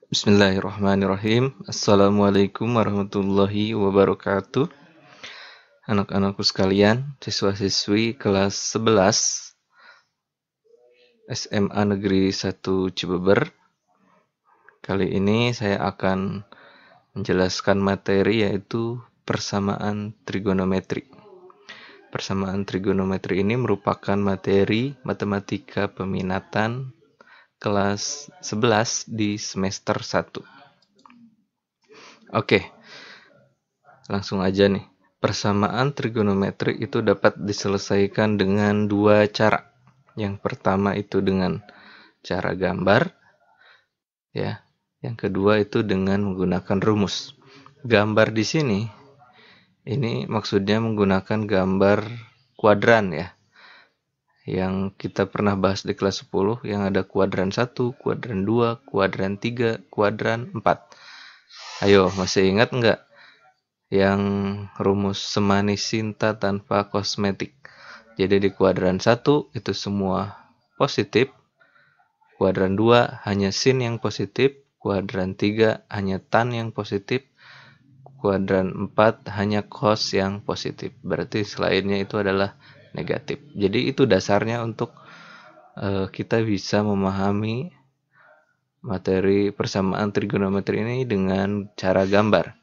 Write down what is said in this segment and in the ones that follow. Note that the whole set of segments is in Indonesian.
Bismillahirrahmanirrahim. Assalamualaikum warahmatullahi wabarakatuh. Anak-anakku sekalian, siswa-siswi kelas 11 SMA Negeri 1 Cibeber. Kali ini saya akan menjelaskan materi yaitu persamaan trigonometri. Persamaan trigonometri ini merupakan materi matematika peminatan kelas 11 di semester 1. Oke, langsung aja nih. Persamaan trigonometri itu dapat diselesaikan dengan dua cara. Yang pertama itu dengan cara gambar, ya. Yang kedua itu dengan menggunakan rumus. Gambar di sini, ini maksudnya menggunakan gambar kuadran ya. Yang kita pernah bahas di kelas 10, yang ada kuadran 1, kuadran 2, kuadran 3, kuadran 4. Ayo, masih ingat nggak? Yang rumus semanis cinta tanpa kosmetik. Jadi di kuadran 1 itu semua positif, kuadran 2 hanya sin yang positif, kuadran 3 hanya tan yang positif, kuadran 4 hanya cos yang positif. Berarti selainnya itu adalah negatif. Jadi itu dasarnya untuk kita bisa memahami materi persamaan trigonometri ini dengan cara gambar.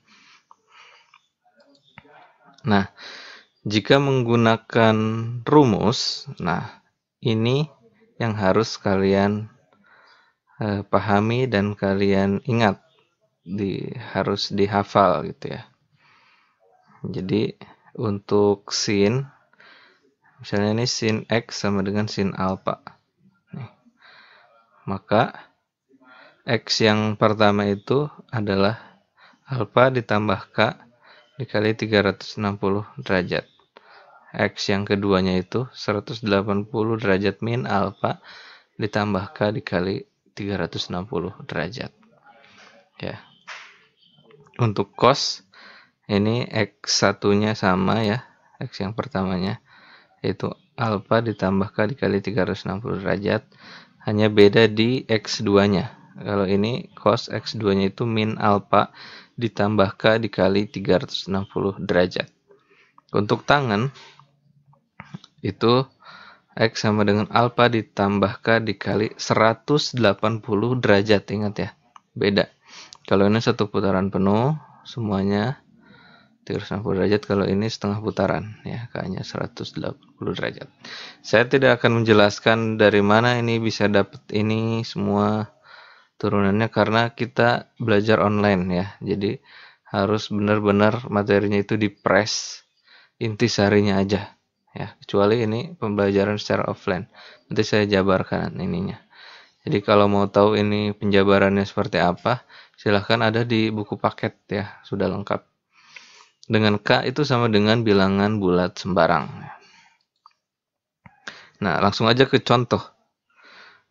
Nah, jika menggunakan rumus, nah ini yang harus kalian pahami dan kalian ingat, harus dihafal gitu ya. Jadi untuk sin, misalnya ini sin x sama dengan sin alpha. Nih. Maka x yang pertama itu adalah alpha ditambah k dikali 360 derajat. X yang keduanya itu 180 derajat min alpha ditambah k dikali 360 derajat. Ya. Untuk cos ini x satunya sama ya, x yang pertamanya yaitu alpha ditambah k dikali 360 derajat, hanya beda di x2-nya. Kalau ini cos x2-nya itu min alpha ditambah k dikali 360 derajat. Untuk tangen itu x sama dengan alpha ditambah k dikali 180 derajat, ingat ya, beda. Kalau ini satu putaran penuh semuanya 360 derajat, kalau ini setengah putaran ya, k-nya 180 derajat. Saya tidak akan menjelaskan dari mana ini bisa dapat ini semua turunannya karena kita belajar online ya. Jadi harus benar-benar materinya itu di-press intisarinya aja ya. Kecuali ini pembelajaran secara offline. Nanti saya jabarkan ininya. Jadi kalau mau tahu ini penjabarannya seperti apa, silahkan ada di buku paket ya, sudah lengkap. Dengan K itu sama dengan bilangan bulat sembarang. Nah, langsung aja ke contoh.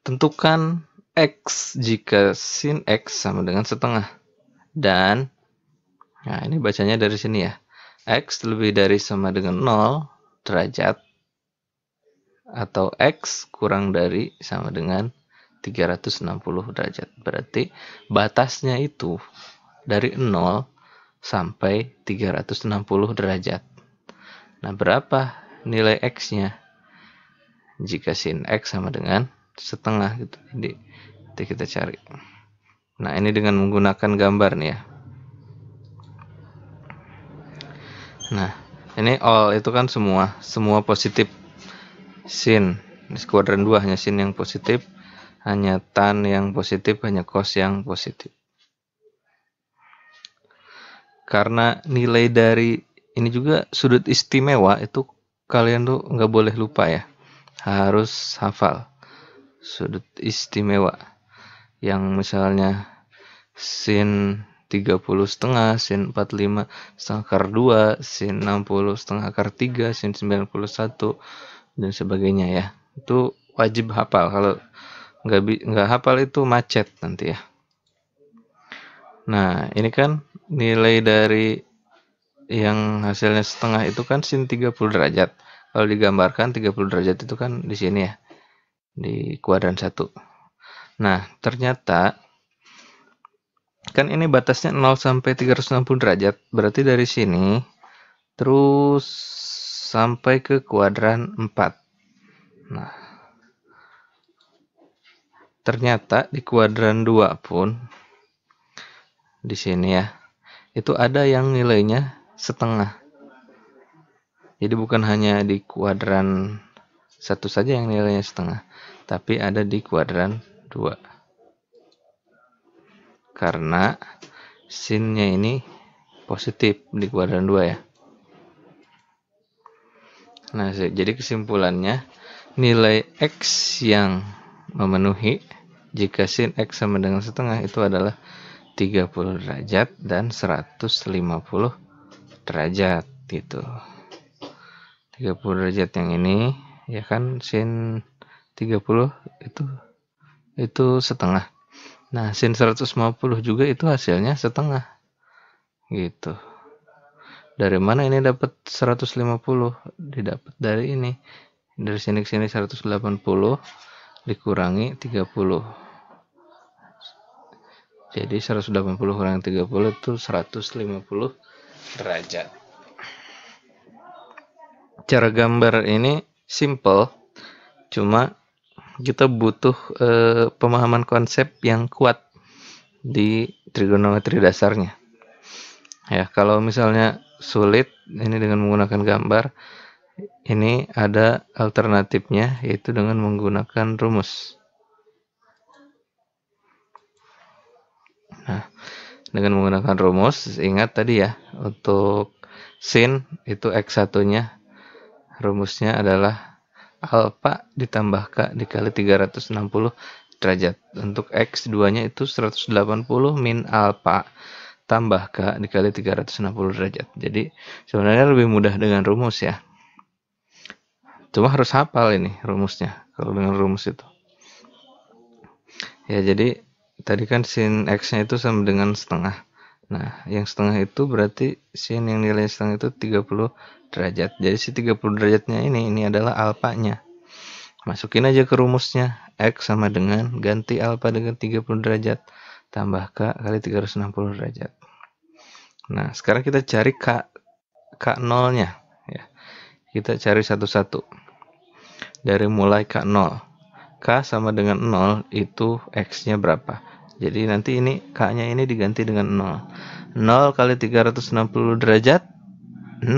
Tentukan X jika sin X sama dengan setengah. Dan, nah ini bacanya dari sini ya. X lebih dari sama dengan 0 derajat. Atau X kurang dari sama dengan 360 derajat. Berarti batasnya itu dari 0 sampai 360 derajat. Nah, berapa nilai X-nya? Jika sin X sama dengan setengah gitu. Jadi, nanti kita cari. Nah, ini dengan menggunakan gambar nih ya. Nah, ini all itu kan semua positif. Sin, ini kuadran 2 hanya sin yang positif, hanya tan yang positif, hanya cos yang positif. Karena nilai dari ini juga sudut istimewa itu kalian tuh nggak boleh lupa ya, harus hafal sudut istimewa. Yang misalnya sin 30 setengah, sin 45 setengah akar 2, sin 60 setengah akar 3, sin 91 dan sebagainya ya. Itu wajib hafal. Kalau nggak hafal itu macet nanti ya. Nah, ini kan nilai dari yang hasilnya setengah itu kan sin 30 derajat. Kalau digambarkan 30 derajat itu kan di sini ya, di kuadran 1. Nah, ternyata Kan ini batasnya 0 sampai 360 derajat, berarti dari sini terus sampai ke kuadran 4. Nah, ternyata di kuadran 2 pun di sini ya, itu ada yang nilainya setengah. Jadi bukan hanya di kuadran 1 saja yang nilainya setengah, tapi ada di kuadran 2. Karena sin-nya ini positif di kuadran 2 ya. Nah, jadi kesimpulannya nilai X yang memenuhi jika sin X sama dengan setengah itu adalah 30 derajat dan 150 derajat gitu. 30 derajat yang ini ya kan sin 30 itu setengah. Nah, sin 150 juga itu hasilnya setengah. Gitu. Dari mana ini dapat 150? Didapat dari ini. Dari sini ke sini 180 dikurangi 30. Jadi 180 kurangi 30 itu 150 derajat. Cara gambar ini simple, cuma kita butuh pemahaman konsep yang kuat di trigonometri dasarnya. Ya, kalau misalnya sulit ini dengan menggunakan gambar, ini ada alternatifnya yaitu dengan menggunakan rumus. Nah, dengan menggunakan rumus, ingat tadi ya, untuk sin itu X1-nya rumusnya adalah alfa ditambah K dikali 360 derajat. Untuk X2-nya itu 180 min alfa tambah K dikali 360 derajat. Jadi sebenarnya lebih mudah dengan rumus ya. Cuma harus hafal ini rumusnya kalau dengan rumus itu. Ya, jadi tadi kan sin X-nya itu sama dengan setengah. Nah, yang setengah itu berarti sin yang nilai setengah itu 30 derajat. Jadi si 30 derajatnya ini adalah alfanya. Masukin aja ke rumusnya. X sama dengan ganti alfa dengan 30 derajat tambah K kali 360 derajat. Nah, sekarang kita cari K0-nya ya. Kita cari satu-satu. Dari mulai K0. K sama dengan 0 itu X-nya berapa? Jadi nanti ini K-nya ini diganti dengan 0. 0 kali 360 derajat 0.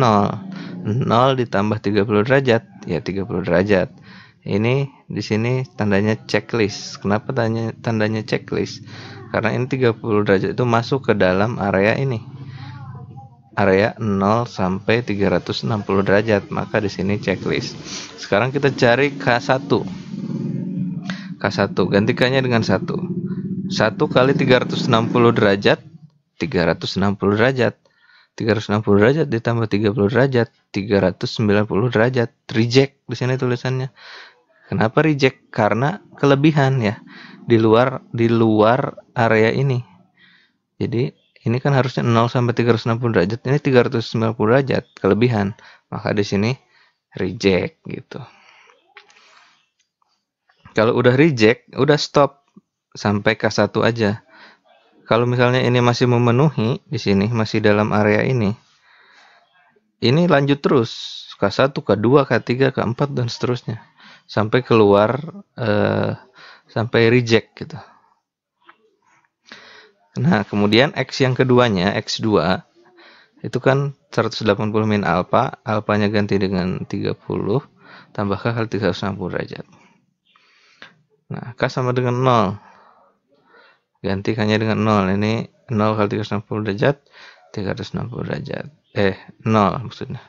0 ditambah 30 derajat ya 30 derajat. Ini di sini tandanya checklist. Kenapa tandanya checklist? Karena ini 30 derajat itu masuk ke dalam area ini. Area 0 sampai 360 derajat, maka di sini checklist. Sekarang kita cari K1. K1 gantikannya dengan 1. 1 kali 360 derajat 360 derajat. 360 derajat ditambah 30 derajat 390 derajat. Reject di sini tulisannya. Kenapa reject? Karena kelebihan ya. Di luar area ini. Jadi ini kan harusnya 0 sampai 360 derajat, ini 390 derajat kelebihan. Maka di sini reject gitu. Kalau udah reject, udah stop sampai K1 aja. Kalau misalnya ini masih memenuhi di sini, masih dalam area ini lanjut terus K1, K2, K3, K4 dan seterusnya sampai keluar sampai reject gitu. Nah, kemudian X yang keduanya, X2 itu kan 180 min alfa, alfanya ganti dengan 30 tambah K kali 360 derajat. Nah, K sama dengan 0. Ganti K-nya dengan 0. Ini 0 kali 360 derajat, 360 derajat. 0 maksudnya.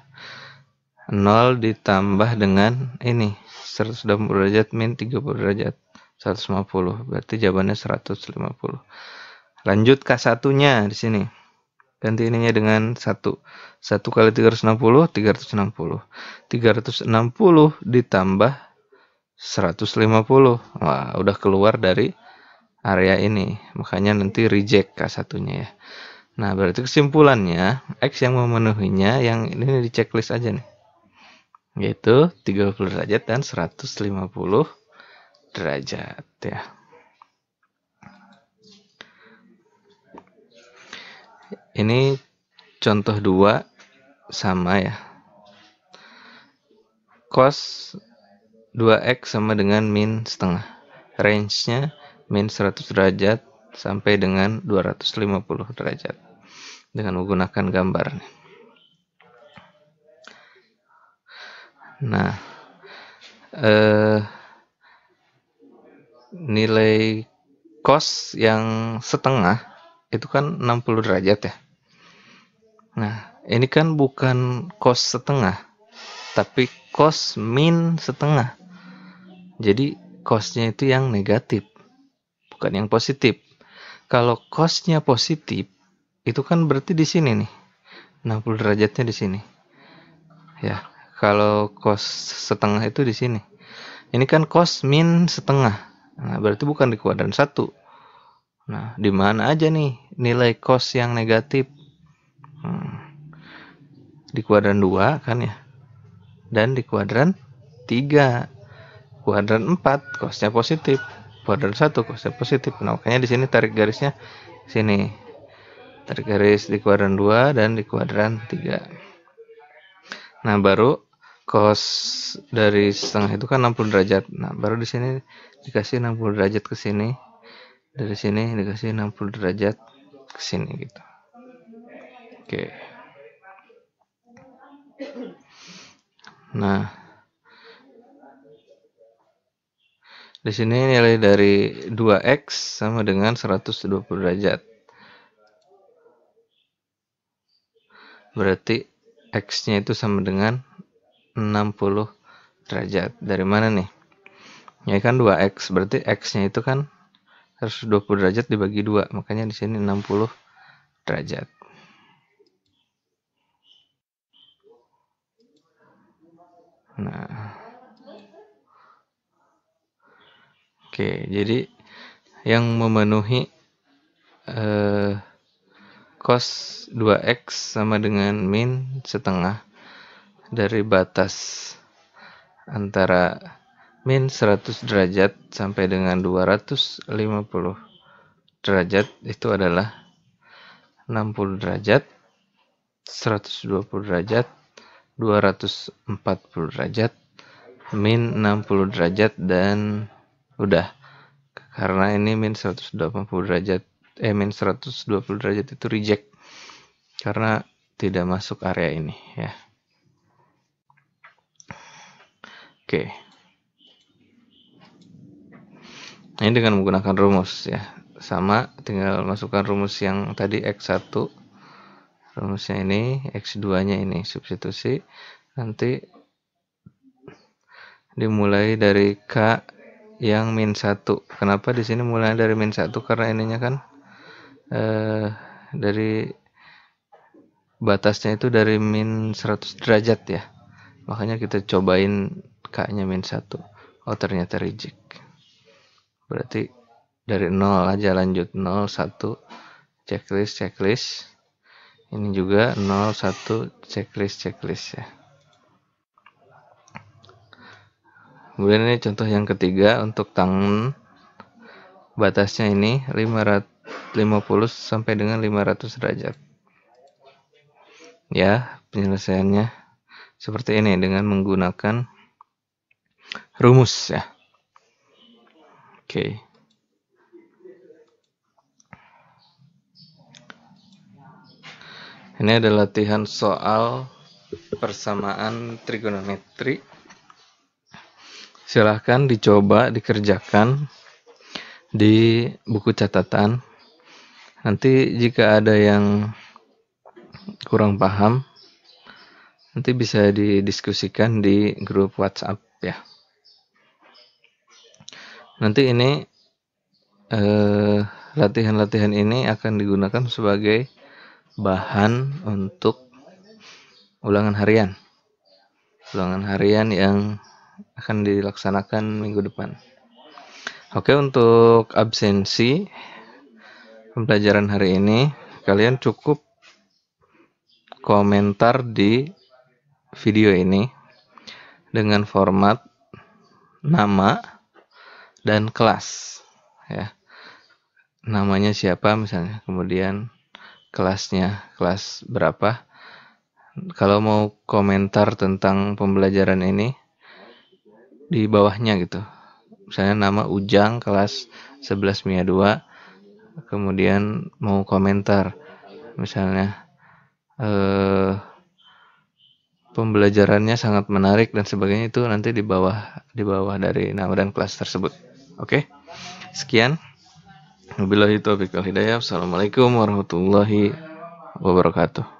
0 ditambah dengan ini 180 derajat min 30 derajat 150. Berarti jawabannya 150. Lanjut K1-nya di sini. Ganti ininya dengan 1. 1 kali 360, 360. 360 ditambah 150. Wah, udah keluar dari area ini. Makanya nanti reject K1-nya ya. Nah, berarti kesimpulannya, X yang memenuhinya, yang ini di checklist aja nih. Yaitu 30 derajat dan 150 derajat ya. Ini contoh 2 sama ya. Cos 2x sama dengan min setengah. Range-nya min 100 derajat sampai dengan 250 derajat. Dengan menggunakan gambar. Nah, nilai cos yang setengah itu kan 60 derajat ya. Nah, ini kan bukan cos setengah, tapi cos min setengah. Jadi cosnya itu yang negatif, bukan yang positif. Kalau cosnya positif, itu kan berarti di sini nih, 60 derajatnya di sini. Ya, kalau cos setengah itu di sini. Ini kan cos min setengah. Nah, berarti bukan di kuadran 1. Nah, di mana aja nih nilai cos yang negatif? Di kuadran 2 kan ya. Dan di kuadran 3. Kuadran 4 cosnya positif. Kuadran 1 cosnya positif. Nah, makanya di sini tarik garisnya sini. Tarik garis di kuadran 2 dan di kuadran 3. Nah, baru cos dari setengah itu kan 60 derajat. Nah, baru di sini dikasih 60 derajat ke sini. Dari sini dikasih 60 derajat ke sini gitu. Oke. Nah, di sini nilai dari 2x sama dengan 120 derajat. Berarti x-nya itu sama dengan 60 derajat. Dari mana nih? Ya kan 2x, berarti x-nya itu kan 120 derajat dibagi 2, makanya di sini 60 derajat. Nah, oke, jadi yang memenuhi cos 2x sama dengan min setengah dari batas antara min 100 derajat sampai dengan 250 derajat itu adalah 60 derajat, 120 derajat, 240 derajat, min 60 derajat, dan udah. Karena ini min 120 derajat, min 120 derajat itu reject. Karena tidak masuk area ini ya. Oke. Ini dengan menggunakan rumus ya. Sama, tinggal masukkan rumus yang tadi X1. Rumusnya ini, X2-nya ini substitusi. Nanti dimulai dari K yang min 1. Kenapa di sini mulai dari min 1? Karena ininya kan dari batasnya itu dari min 100 derajat ya. Makanya kita cobain K-nya min 1. Oh, ternyata reject. Berarti dari 0 aja lanjut. 0, 1, checklist. Ini juga 0, 1, checklist ya. Kemudian ini contoh yang ketiga untuk tangan. Batasnya ini 50 sampai dengan 500 derajat. Ya, penyelesaiannya seperti ini dengan menggunakan rumus ya. Oke. Ini adalah latihan soal persamaan trigonometri. Silahkan dicoba dikerjakan di buku catatan. Nanti jika ada yang kurang paham, nanti bisa didiskusikan di grup WhatsApp ya. Nanti ini latihan-latihan ini akan digunakan sebagai bahan untuk ulangan harian. Ulangan harian yang akan dilaksanakan minggu depan. Oke, untuk absensi pembelajaran hari ini, kalian cukup komentar di video ini dengan format nama dan kelas ya. Namanya siapa misalnya, kemudian kelasnya, kelas berapa. Kalau mau komentar tentang pembelajaran ini di bawahnya gitu. Misalnya nama Ujang kelas 11 MIA 2, kemudian mau komentar misalnya pembelajarannya sangat menarik dan sebagainya, itu nanti di bawah dari nama dan kelas tersebut. Oke. Sekian. Wabillahi taufiq wal hidayah. Assalamualaikum warahmatullahi wabarakatuh.